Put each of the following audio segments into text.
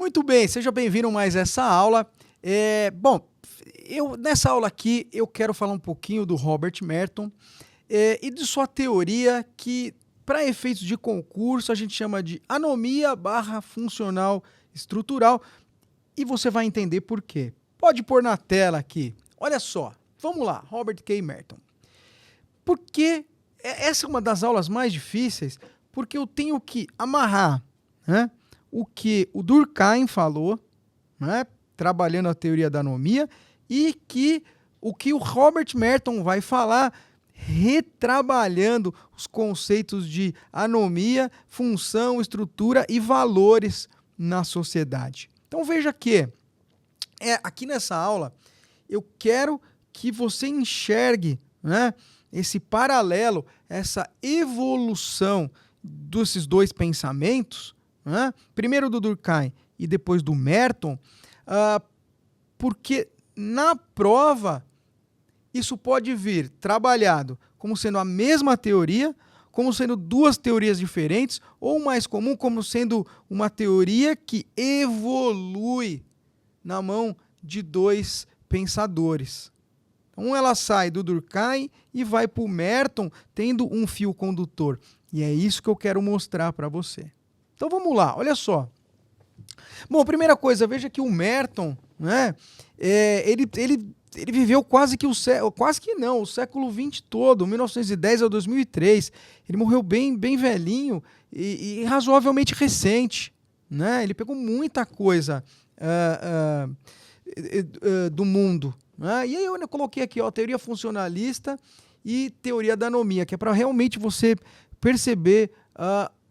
Muito bem, seja bem-vindo mais a essa aula. Nessa aula aqui eu quero falar um pouquinho do Robert Merton e de sua teoria que, para efeitos de concurso, a gente chama de anomia barra funcional estrutural, e você vai entender por quê. Pode pôr na tela aqui. Olha só, vamos lá, Robert K. Merton. Porque essa é uma das aulas mais difíceis, porque eu tenho que amarrar, né, o que o Durkheim falou, né, trabalhando a teoria da anomia, e o que o Robert Merton vai falar, retrabalhando os conceitos de anomia, função, estrutura e valores na sociedade. Então veja que aqui nessa aula eu quero que você enxergue, né, esse paralelo, essa evolução desses dois pensamentos, né, primeiro do Durkheim e depois do Merton, porque na prova isso pode vir trabalhado como sendo a mesma teoria, como sendo duas teorias diferentes, ou mais comum, como sendo uma teoria que evolui na mão de dois pensadores. Então ela sai do Durkheim e vai para o Merton, tendo um fio condutor. E é isso que eu quero mostrar para você. Então vamos lá, olha só. Bom, primeira coisa, veja que o Merton, né, ele viveu o século XX todo, 1910 a 2003. Ele morreu bem velhinho e razoavelmente recente, né? Ele pegou muita coisa do mundo, né? E aí eu coloquei aqui, ó, teoria funcionalista e teoria da anomia, que é para realmente você perceber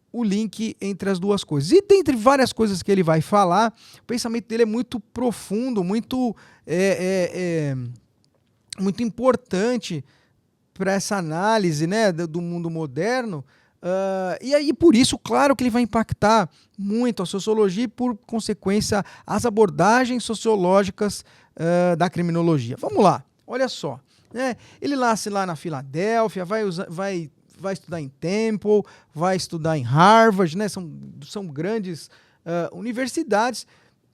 o link entre as duas coisas. E dentre várias coisas que ele vai falar, o pensamento dele é muito profundo, muito importante para essa análise, né, do mundo moderno. E aí, por isso, claro que ele vai impactar muito a sociologia e, por consequência, as abordagens sociológicas da criminologia. Vamos lá, olha só. Né? Ele nasce lá na Filadélfia, vai estudar em Temple, vai estudar em Harvard, né? São grandes universidades,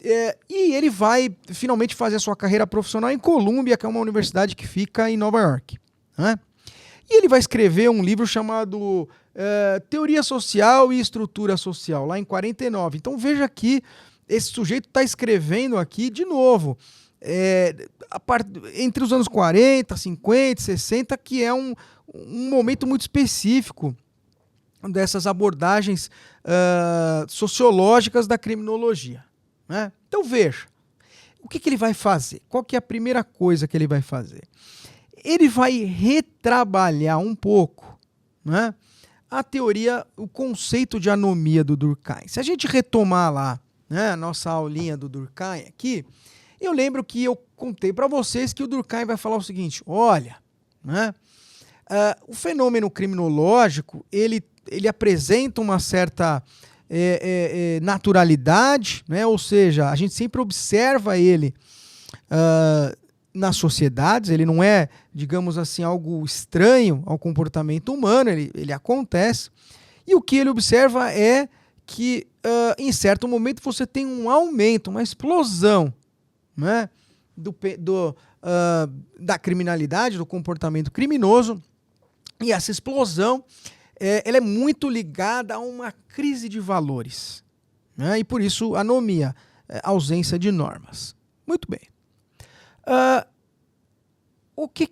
e ele vai finalmente fazer a sua carreira profissional em Columbia, que é uma universidade que fica em Nova York, né? E ele vai escrever um livro chamado Teoria Social e Estrutura Social, lá em 49. Então veja que esse sujeito está escrevendo aqui de novo, entre os anos 40, 50, 60, que é um momento muito específico dessas abordagens sociológicas da criminologia, né? Então veja, o que ele vai fazer? Qual que é a primeira coisa que ele vai fazer? Ele vai retrabalhar um pouco, né, a teoria, o conceito de anomia do Durkheim. Se a gente retomar lá, né, a nossa aulinha do Durkheim aqui, eu lembro que eu contei para vocês que o Durkheim vai falar o seguinte: olha, né, o fenômeno criminológico ele apresenta uma certa naturalidade, né? Ou seja, a gente sempre observa ele nas sociedades, ele não é, digamos assim, algo estranho ao comportamento humano, ele acontece, e o que ele observa é que em certo momento você tem um aumento, uma explosão, né, da criminalidade, do comportamento criminoso, e essa explosão ela é muito ligada a uma crise de valores, né? E por isso anomia, ausência de normas. Muito bem. O que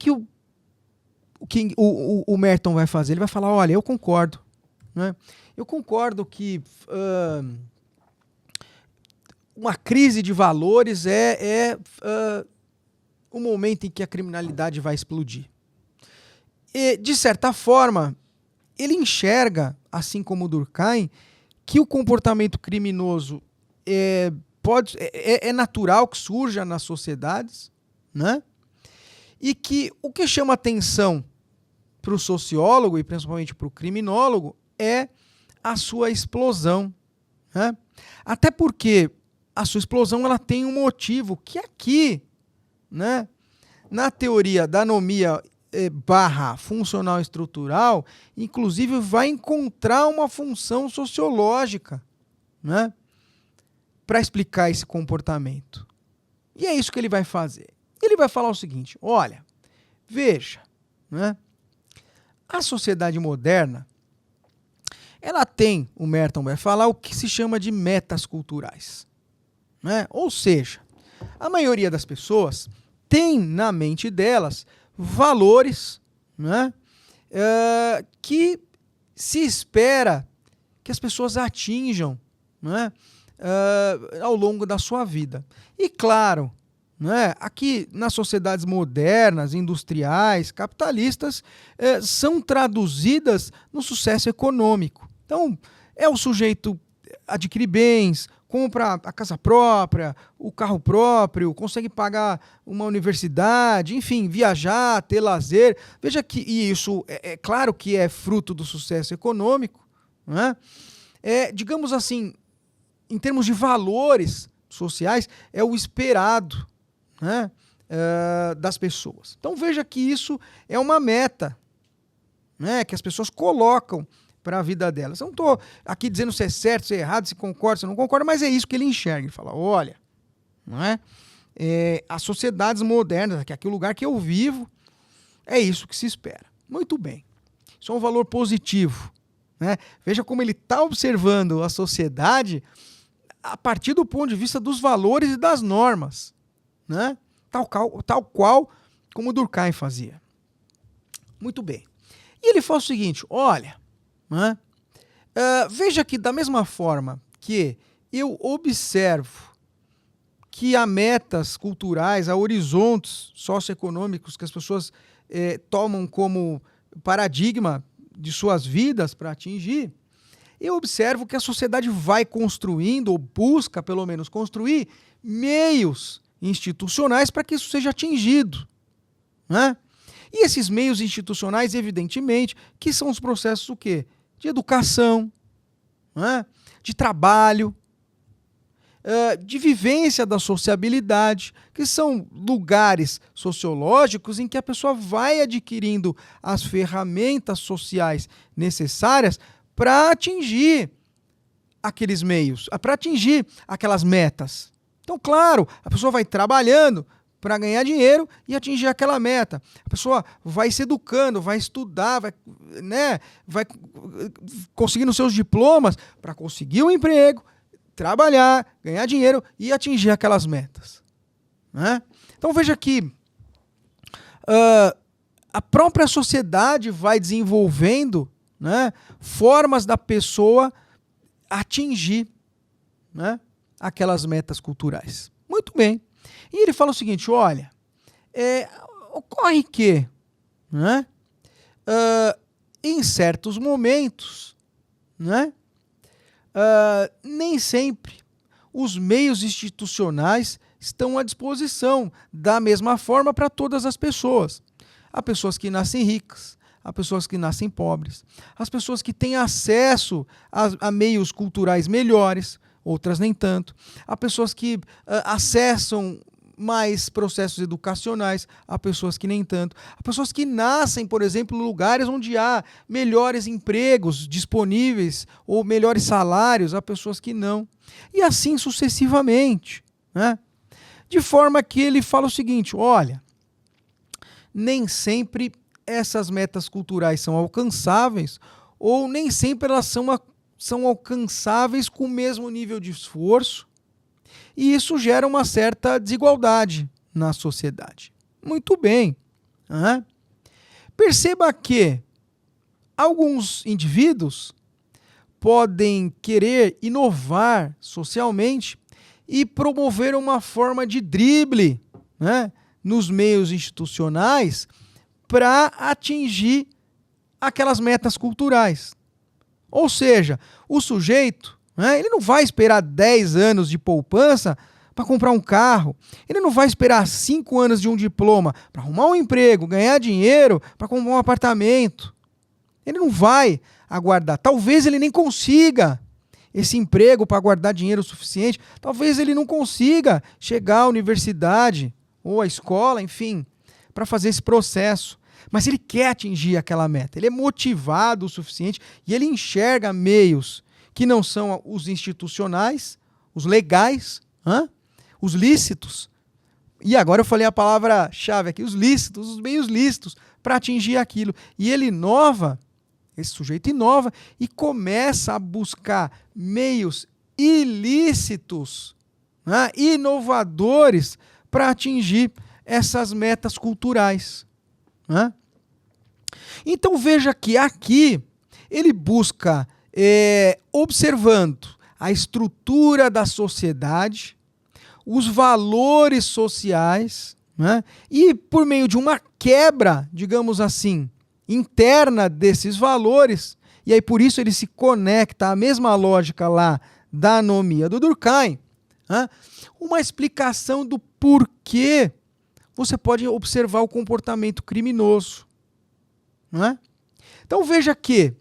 o Merton vai fazer? Ele vai falar: olha, eu concordo, né? Eu concordo que uma crise de valores é o momento em que a criminalidade vai explodir. E, de certa forma, ele enxerga, assim como o Durkheim, que o comportamento criminoso é natural que surja nas sociedades, né? E que o que chama atenção para o sociólogo e principalmente para o criminólogo é a sua explosão, né? Até porque a sua explosão ela tem um motivo que aqui, né, na teoria da anomia barra funcional estrutural, inclusive vai encontrar uma função sociológica, né, para explicar esse comportamento. E é isso que ele vai fazer. Ele vai falar o seguinte: olha, veja, né? A sociedade moderna, ela tem, o Merton vai falar, o que se chama de metas culturais, né? Ou seja, a maioria das pessoas tem na mente delas valores, né, que se espera que as pessoas atinjam, né, ao longo da sua vida. E claro, né, aqui nas sociedades modernas, industriais, capitalistas, são traduzidas no sucesso econômico. Então, é o sujeito adquirir bens, compra a casa própria, o carro próprio, consegue pagar uma universidade, enfim, viajar, ter lazer. Veja que isso é claro que é fruto do sucesso econômico, né? Digamos assim, em termos de valores sociais, é o esperado, né, das pessoas. Então veja que isso é uma meta, né, que as pessoas colocam para a vida delas. Eu não estou aqui dizendo se é certo, se é errado, se concorda, se não concorda, mas é isso que ele enxerga. Ele fala, olha, não é? As sociedades modernas, que aqui é o lugar que eu vivo, é isso que se espera. Muito bem. Isso é um valor positivo, né? Veja como ele está observando a sociedade a partir do ponto de vista dos valores e das normas, né? Tal qual como Durkheim fazia. Muito bem. E ele fala o seguinte, olha, né? Veja que da mesma forma que eu observo que há metas culturais, há horizontes socioeconômicos que as pessoas tomam como paradigma de suas vidas para atingir, eu observo que a sociedade vai construindo, ou busca pelo menos construir, meios institucionais para que isso seja atingido, né? E esses meios institucionais, evidentemente, que são os processos o quê? De educação, né? De trabalho, de vivência da sociabilidade, que são lugares sociológicos em que a pessoa vai adquirindo as ferramentas sociais necessárias para atingir aqueles meios, para atingir aquelas metas. Então, claro, a pessoa vai trabalhando para ganhar dinheiro e atingir aquela meta. A pessoa vai se educando, vai estudar, vai conseguindo seus diplomas para conseguir um emprego, trabalhar, ganhar dinheiro e atingir aquelas metas, né? Então veja que a própria sociedade vai desenvolvendo, né, formas da pessoa atingir, né, aquelas metas culturais. Muito bem. E ele fala o seguinte, olha, ocorre que, né, em certos momentos, né, nem sempre os meios institucionais estão à disposição da mesma forma para todas as pessoas. Há pessoas que nascem ricas, há pessoas que nascem pobres, as pessoas que têm acesso a meios culturais melhores, outras nem tanto. Há pessoas que acessam mais processos educacionais, há pessoas que nem tanto. Há pessoas que nascem, por exemplo, em lugares onde há melhores empregos disponíveis ou melhores salários, há pessoas que não. E assim sucessivamente, né? De forma que ele fala o seguinte, olha, nem sempre essas metas culturais são alcançáveis ou nem sempre elas são alcançáveis com o mesmo nível de esforço, e isso gera uma certa desigualdade na sociedade. Muito bem. Né? Perceba que alguns indivíduos podem querer inovar socialmente e promover uma forma de drible, né, nos meios institucionais para atingir aquelas metas culturais. Ou seja, o sujeito, né, ele não vai esperar 10 anos de poupança para comprar um carro. Ele não vai esperar 5 anos de um diploma para arrumar um emprego, ganhar dinheiro, para comprar um apartamento. Ele não vai aguardar. Talvez ele nem consiga esse emprego para guardar dinheiro suficiente. Talvez ele não consiga chegar à universidade ou à escola, enfim, para fazer esse processo. Mas ele quer atingir aquela meta. Ele é motivado o suficiente e ele enxerga meios que não são os institucionais os legais, os lícitos. E agora eu falei a palavra-chave aqui, os lícitos, os meios lícitos, para atingir aquilo. E ele inova, esse sujeito inova, e começa a buscar meios ilícitos, inovadores, para atingir essas metas culturais. Então veja que aqui ele busca, observando a estrutura da sociedade, os valores sociais, e por meio de uma quebra, digamos assim, interna desses valores, e aí por isso ele se conecta à mesma lógica lá da anomia do Durkheim, uma explicação do porquê você pode observar o comportamento criminoso. Então veja que,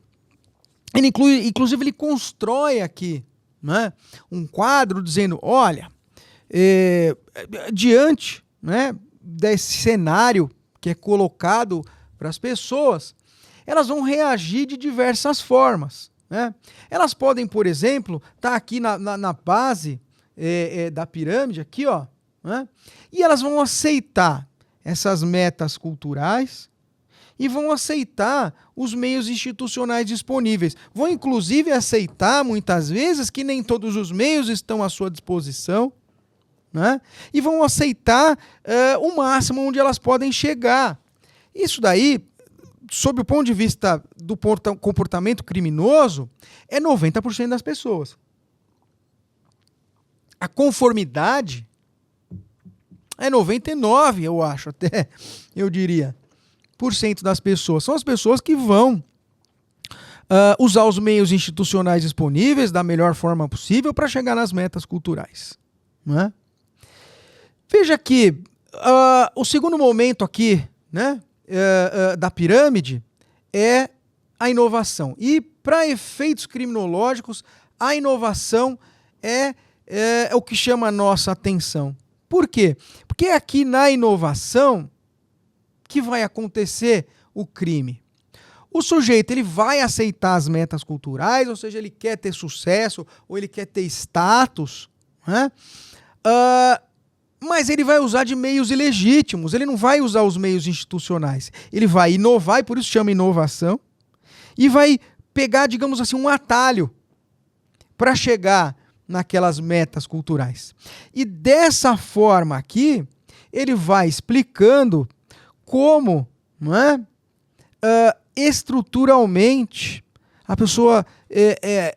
inclusive ele constrói aqui um quadro dizendo, olha, diante desse cenário que é colocado para as pessoas, elas vão reagir de diversas formas. Elas podem, por exemplo, estar aqui na base da pirâmide, aqui, ó, e elas vão aceitar essas metas culturais e vão aceitar os meios institucionais disponíveis. Vão, inclusive, aceitar, muitas vezes, que nem todos os meios estão à sua disposição, e vão aceitar o máximo onde elas podem chegar. Isso daí, sob o ponto de vista do comportamento criminoso, é 90% das pessoas. A conformidade é 99%, eu acho, até, eu diria, por cento das pessoas. São as pessoas que vão usar os meios institucionais disponíveis da melhor forma possível para chegar nas metas culturais. Veja que o segundo momento aqui, da pirâmide é a inovação. E para efeitos criminológicos, a inovação é o que chama a nossa atenção. Por quê? Porque é aqui na inovação que vai acontecer o crime. O sujeito ele vai aceitar as metas culturais, ou seja, ele quer ter sucesso, ou ele quer ter status, mas ele vai usar de meios ilegítimos, ele não vai usar os meios institucionais. Ele vai inovar, e por isso chama inovação, e vai pegar, digamos assim, um atalho para chegar naquelas metas culturais. E dessa forma aqui, ele vai explicando como, estruturalmente, a pessoa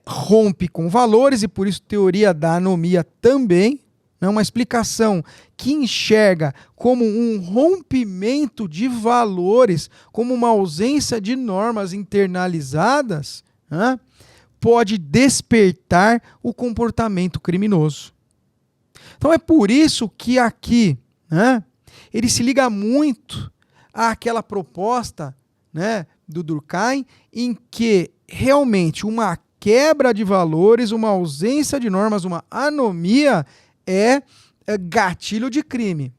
rompe com valores, e por isso teoria da anomia também, uma explicação que enxerga como um rompimento de valores, como uma ausência de normas internalizadas, pode despertar o comportamento criminoso. Então é por isso que aqui ele se liga muito àquela proposta do Durkheim, em que realmente uma quebra de valores, uma ausência de normas, uma anomia é gatilho de crime.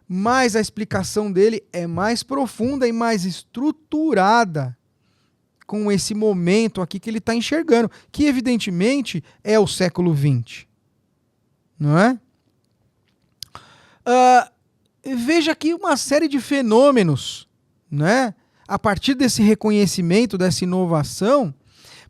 Mas a explicação dele é mais profunda e mais estruturada com esse momento aqui que ele está enxergando, que evidentemente é o século XX. Não é? Veja aqui uma série de fenômenos, a partir desse reconhecimento, dessa inovação,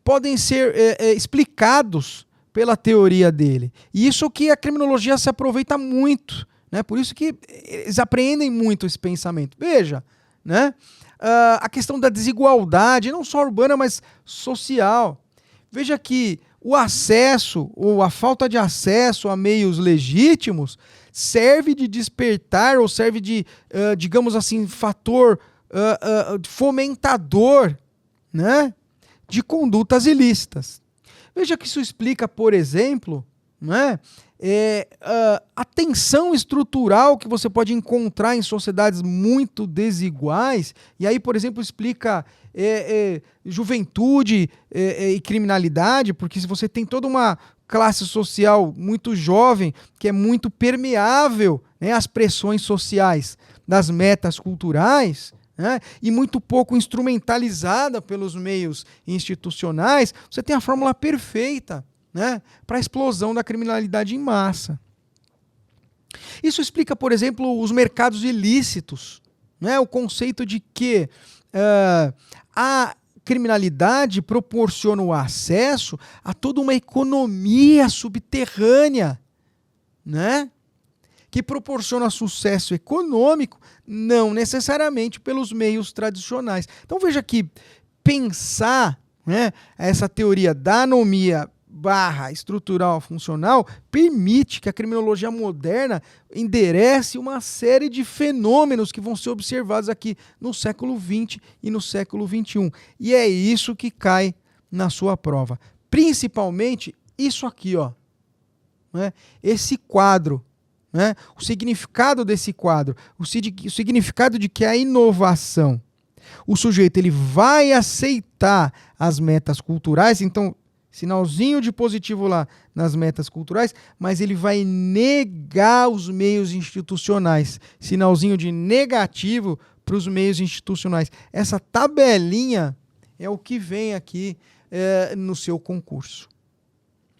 podem ser explicados pela teoria dele. E isso que a criminologia se aproveita muito, por isso que eles apreendem muito esse pensamento. Veja, a questão da desigualdade, não só urbana, mas social. Veja que o acesso, ou a falta de acesso a meios legítimos, serve de despertar, ou serve de, digamos assim, fator fomentador, de condutas ilícitas. Veja que isso explica, por exemplo, a tensão estrutural que você pode encontrar em sociedades muito desiguais, e aí, por exemplo, explica juventude e criminalidade, porque se você tem toda uma classe social muito jovem, que é muito permeável às pressões sociais das metas culturais, e muito pouco instrumentalizada pelos meios institucionais, você tem a fórmula perfeita né, para a explosão da criminalidade em massa. Isso explica, por exemplo, os mercados ilícitos, né, o conceito de que a criminalidade proporciona o acesso a toda uma economia subterrânea, né, que proporciona sucesso econômico, não necessariamente pelos meios tradicionais. Então veja que pensar, né, essa teoria da anomia barra estrutural funcional permite que a criminologia moderna enderece uma série de fenômenos que vão ser observados aqui no século XX e no século XXI. E é isso que cai na sua prova. Principalmente isso aqui, ó, né? Esse quadro, né? O significado desse quadro, o significado de que a inovação, o sujeito ele vai aceitar as metas culturais, então sinalzinho de positivo lá nas metas culturais, mas ele vai negar os meios institucionais. Sinalzinho de negativo para os meios institucionais. Essa tabelinha é o que vem aqui no seu concurso.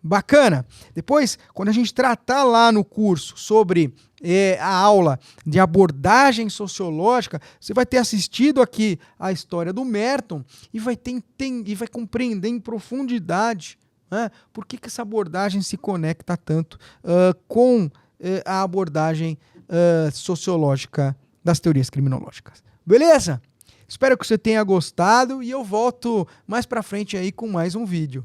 Bacana. Depois, quando a gente tratar lá no curso sobre a aula de abordagem sociológica, você vai ter assistido aqui a história do Merton e vai compreender em profundidade, né, por que essa abordagem se conecta tanto com a abordagem sociológica das teorias criminológicas. Beleza? Espero que você tenha gostado e eu volto mais pra frente aí com mais um vídeo.